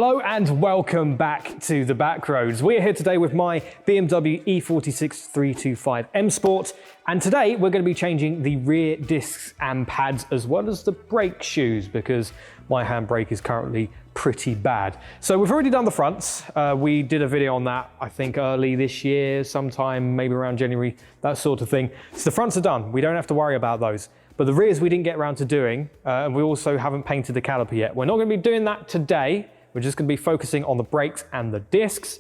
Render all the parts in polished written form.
Hello and welcome back to the back roads. We're here today with my BMW E46 325 Msport, and today we're going to be changing the rear discs and pads as well as the brake shoes because my handbrake is currently pretty bad. So we've already done the fronts. We did a video on that, I think early this year, sometime maybe around January, that sort of thing. So the fronts are done. We don't have to worry about those. But the rears we didn't get around to doing, and we also haven't painted the caliper yet. We're not going to be doing that today. We're just going to be focusing on the brakes and the discs.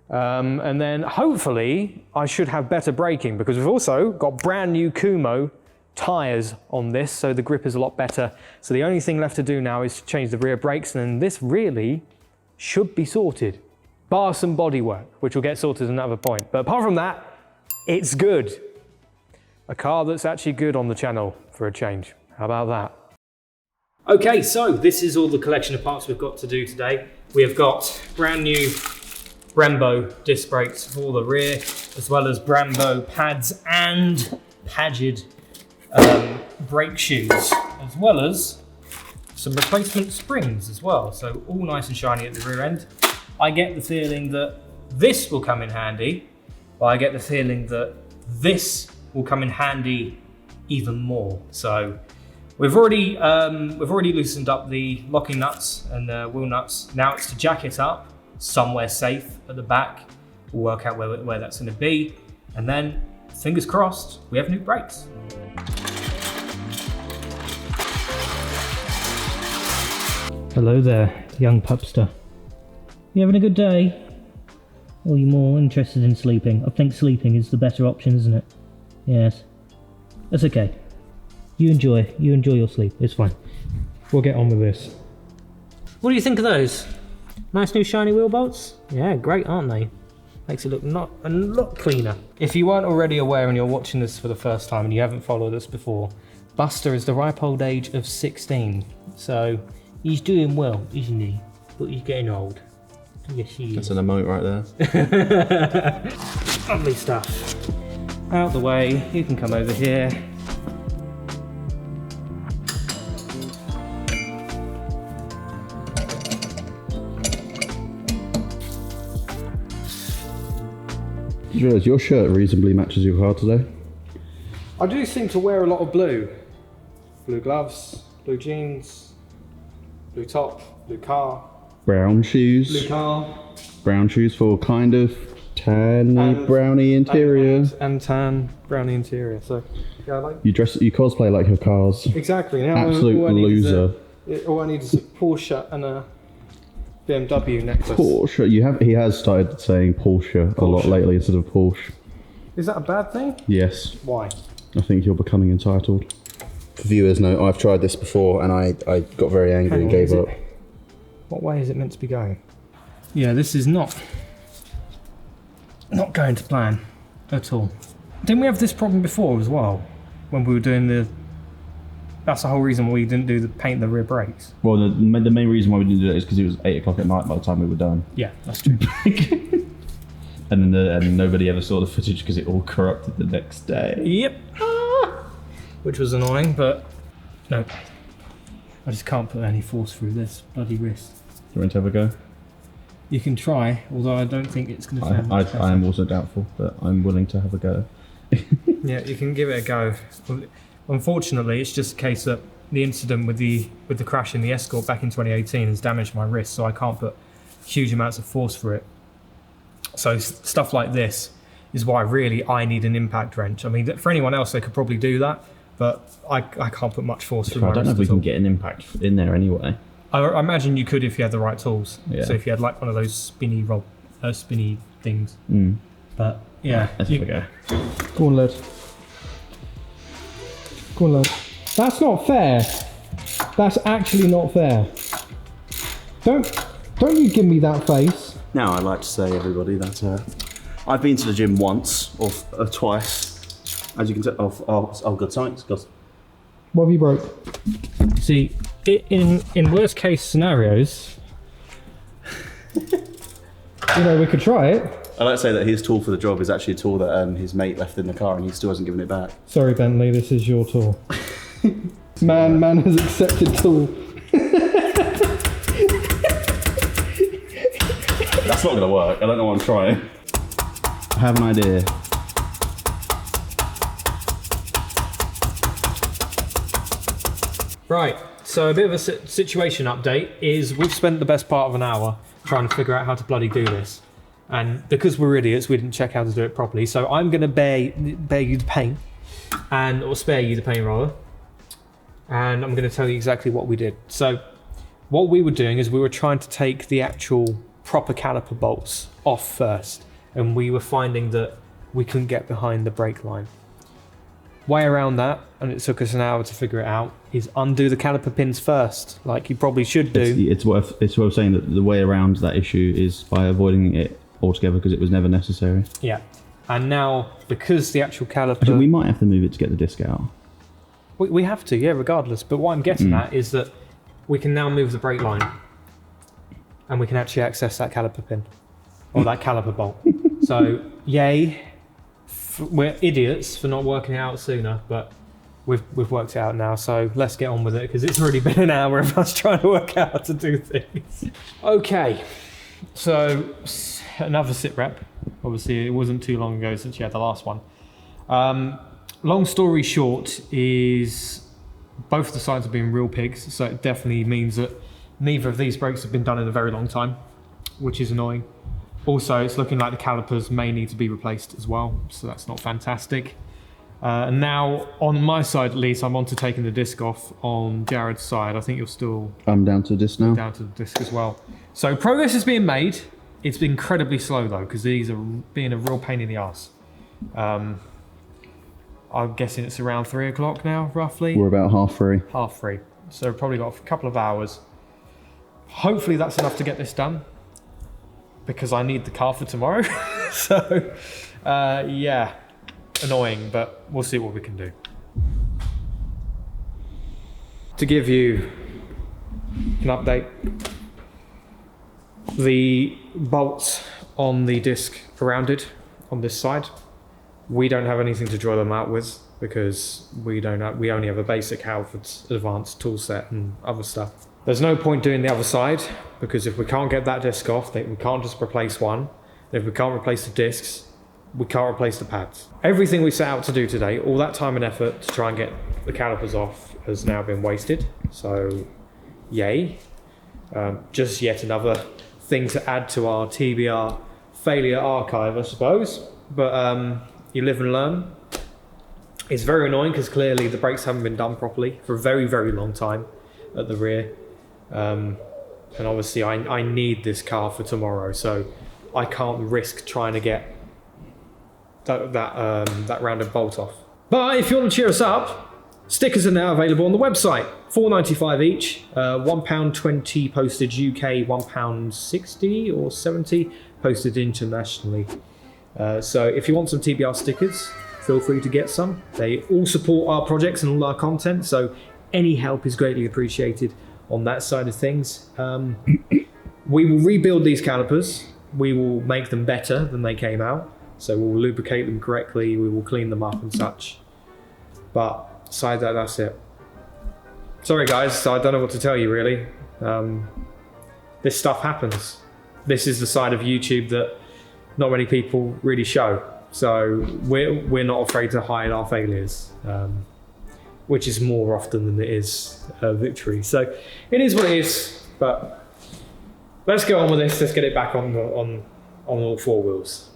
And then hopefully I should have better braking because we've also got brand new Kumo tires on this, so the grip is a lot better. So the only thing left to do now is to change the rear brakes, and then this really should be sorted. Bar some bodywork, which will get sorted at another point. But apart from that, it's good. A car that's actually good on the channel for a change. How about that? Okay, so this is all the collection of parts we've got to do today. We have got brand new Brembo disc brakes for the rear, as well as Brembo pads and padded brake shoes, as well as some replacement springs as well. So all nice and shiny at the rear end. I get the feeling that this will come in handy, but I get the feeling that this will come in handy even more. So We've already loosened up the locking nuts and wheel nuts. Now it's to jack it up somewhere safe at the back. We'll work out where that's going to be. And then, fingers crossed, we have new brakes. Hello there, young pupster. You having a good day? Or are you more interested in sleeping? I think sleeping is the better option, isn't it? Yes. That's okay. You enjoy your sleep, it's fine. We'll get on with this. What do you think of those? Nice new shiny wheel bolts? Yeah, great, aren't they? Makes it look a lot cleaner. If you weren't already aware and you're watching this for the first time and you haven't followed us before, Buster is the ripe old age of 16. So he's doing well, isn't he? But he's getting old. Yes, he is. That's an emote right there. Lovely stuff. Out the way, you can come over here. Did you realise your shirt reasonably matches your car today? I do seem to wear a lot of blue. Blue gloves, blue jeans, blue top, blue car. Brown shoes. Blue car. Brown shoes for kind of tanny, browny interior. And tan, browny interior. So, yeah, I like. You cosplay like your cars. Exactly. Now Absolute loser. All I need is a Porsche and a BMW necklace. Porsche. He has started saying Porsche a lot lately instead of Porsche. Is that a bad thing? Yes. Why? I think you're becoming entitled. For viewers, no, I've tried this before and I got very angry and gave up. What way is it meant to be going? Yeah, this is not going to plan at all. Didn't we have this problem before as well? When we were doing that's the whole reason we didn't do the paint the rear brakes. Well, the main reason why we didn't do that is because it was 8 o'clock at night by the time we were done. Yeah, that's true. and then nobody ever saw the footage because it all corrupted the next day. Yep. Which was annoying, but no. I just can't put any force through this bloody wrist. Do you want to have a go? You can try, although I don't think it's going to fail. I am also doubtful, but I'm willing to have a go. Yeah, you can give it a go. Unfortunately, it's just a case that the incident with the crash in the Escort back in 2018 has damaged my wrist, so I can't put huge amounts of force through it. So stuff like this is why really I need an impact wrench. I mean, for anyone else, they could probably do that, but I can't put much force through my wrist. I don't know if we can get an impact in there anyway. I imagine you could if you had the right tools. Yeah. So if you had like one of those spinny things. Mm. But yeah. Let's have a go. Go on, lad. Go on, lad. That's not fair. That's actually not fair. Don't you give me that face. Now I'd like to say, everybody, that I've been to the gym once or twice. As you can tell, good science. What have you broke? See, in worst case scenarios, we could try it. I like to say that his tool for the job is actually a tool that his mate left in the car and he still hasn't given it back. Sorry, Bentley, this is your tool. Man has accepted tool. That's not going to work. I don't know what I'm trying. I have an idea. Right, so a bit of a situation update is we've spent the best part of an hour trying to figure out how to bloody do this. And because we're idiots, we didn't check how to do it properly. So I'm going to bear you the pain, or spare you the pain rather. And I'm going to tell you exactly what we did. So what we were doing is we were trying to take the actual proper caliper bolts off first. And we were finding that we couldn't get behind the brake line. Way around that, and it took us an hour to figure it out, is undo the caliper pins first, like you probably should do. It's worth saying that the way around that issue is by avoiding it altogether because it was never necessary. Yeah, and now because the actual caliper... Actually, we might have to move it to get the disc out. We have to, yeah, regardless. But what I'm getting at is that we can now move the brake line and we can actually access that caliper pin, or that caliper bolt. So, yay. We're idiots for not working it out sooner, but we've worked it out now, so let's get on with it because it's already been an hour of us trying to work out how to do things. Okay, so another sit rep. Obviously, it wasn't too long ago since you had the last one. Long story short is both of the sides have been real pigs, so it definitely means that neither of these brakes have been done in a very long time, which is annoying. Also, it's looking like the calipers may need to be replaced as well, so that's not fantastic. And now, on my side at least, I'm on to taking the disc off. On Jared's side, I think you're still... I'm down to the disc now. Down to the disc as well. So progress is being made. It's been incredibly slow though, because these are being a real pain in the arse. I'm guessing it's around 3 o'clock now, roughly. We're about 3:30. 3:30. So we've probably got a couple of hours. Hopefully that's enough to get this done, because I need the car for tomorrow. So, yeah, annoying, but we'll see what we can do. To give you an update, the bolts on the disc are rounded on this side. We don't have anything to draw them out with because we only have a basic Halford's advanced tool set and other stuff. There's no point doing the other side, because if we can't get that disc off, we can't just replace one. If we can't replace the discs, we can't replace the pads. Everything we set out to do today, all that time and effort to try and get the calipers off, has now been wasted. So, yay. Just yet another thing to add to our TBR failure archive, I suppose. But you live and learn. It's very annoying because clearly the brakes haven't been done properly for a very, very long time at the rear. And obviously I need this car for tomorrow, so I can't risk trying to get that rounded bolt off. But if you want to cheer us up, stickers are now available on the website. £4.95 each, £1.20 postage UK, £1.60 or 70 posted internationally. So if you want some TBR stickers, feel free to get some. They all support our projects and all our content, so any help is greatly appreciated on that side of things. We will rebuild these calipers. We will make them better than they came out. So we'll lubricate them correctly, we will clean them up and such. But aside that, that's it. Sorry guys, I don't know what to tell you really. This stuff happens. This is the side of YouTube that not many people really show. So we're not afraid to hide our failures, which is more often than it is victory. So it is what it is, but let's go on with this. Let's get it back on all four wheels.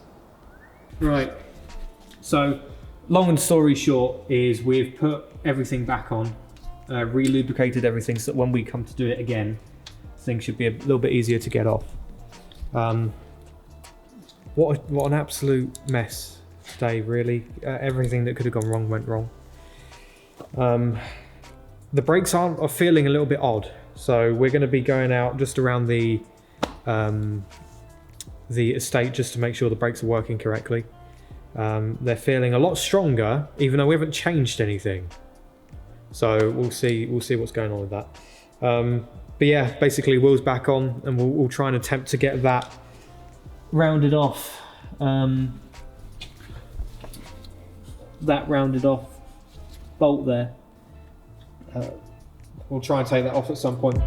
Right, so long and story short is we've put everything back on, re-lubricated everything so that when we come to do it again, things should be a little bit easier to get off. What an absolute mess today, really. Everything that could have gone wrong went wrong. The brakes are feeling a little bit odd, so we're going to be going out just around the estate just to make sure the brakes are working correctly. They're feeling a lot stronger, even though we haven't changed anything. So we'll see what's going on with that. But yeah, basically wheels back on, and we'll try and attempt to get that rounded off. That rounded off bolt there. We'll try and take that off at some point.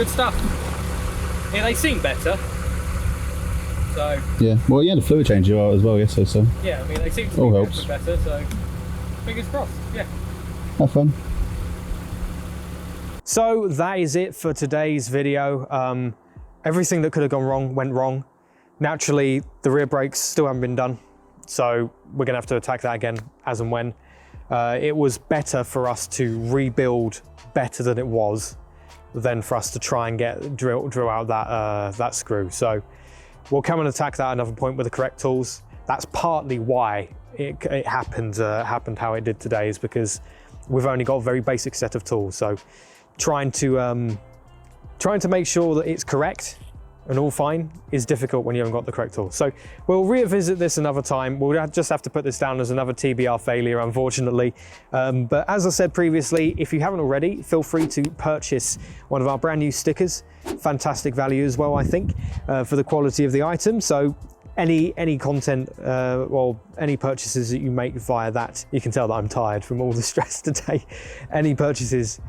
good stuff. Yeah, they seem better. So Yeah, well, you had a fluid change as well yesterday, so yeah, I mean they seem to all be helps. better. So fingers crossed. Yeah. Have fun. So that is it for today's video. Everything that could have gone wrong went wrong. Naturally, the rear brakes still haven't been done, so we're gonna have to attack that again as and when. It was better for us to rebuild better than it was than for us to try and drill out that screw. So we'll come and attack that at another point with the correct tools. That's partly why it happened how it did today, is because we've only got a very basic set of tools. So trying to make sure that it's correct and all fine is difficult when you haven't got the correct tool. So we'll revisit this another time. We'll just have to put this down as another TBR failure, unfortunately. But as I said previously, if you haven't already, feel free to purchase one of our brand new stickers. Fantastic value as well, I think, for the quality of the item. So any content, well, any purchases that you make via that, you can tell that I'm tired from all the stress today. Any purchases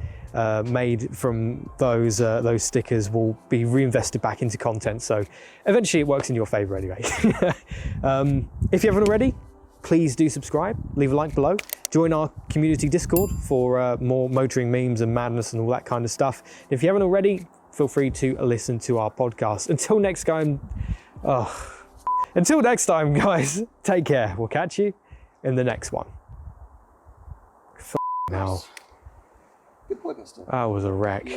made from those stickers will be reinvested back into content, so eventually it works in your favor anyway. If you haven't already, please do subscribe, leave a like below, join our community Discord for more motoring memes and madness and all that kind of stuff. If you haven't already, feel free to listen to our podcast. Until next time, guys, take care. We'll catch you in the next one. Now. Good podcast. I was a wreck.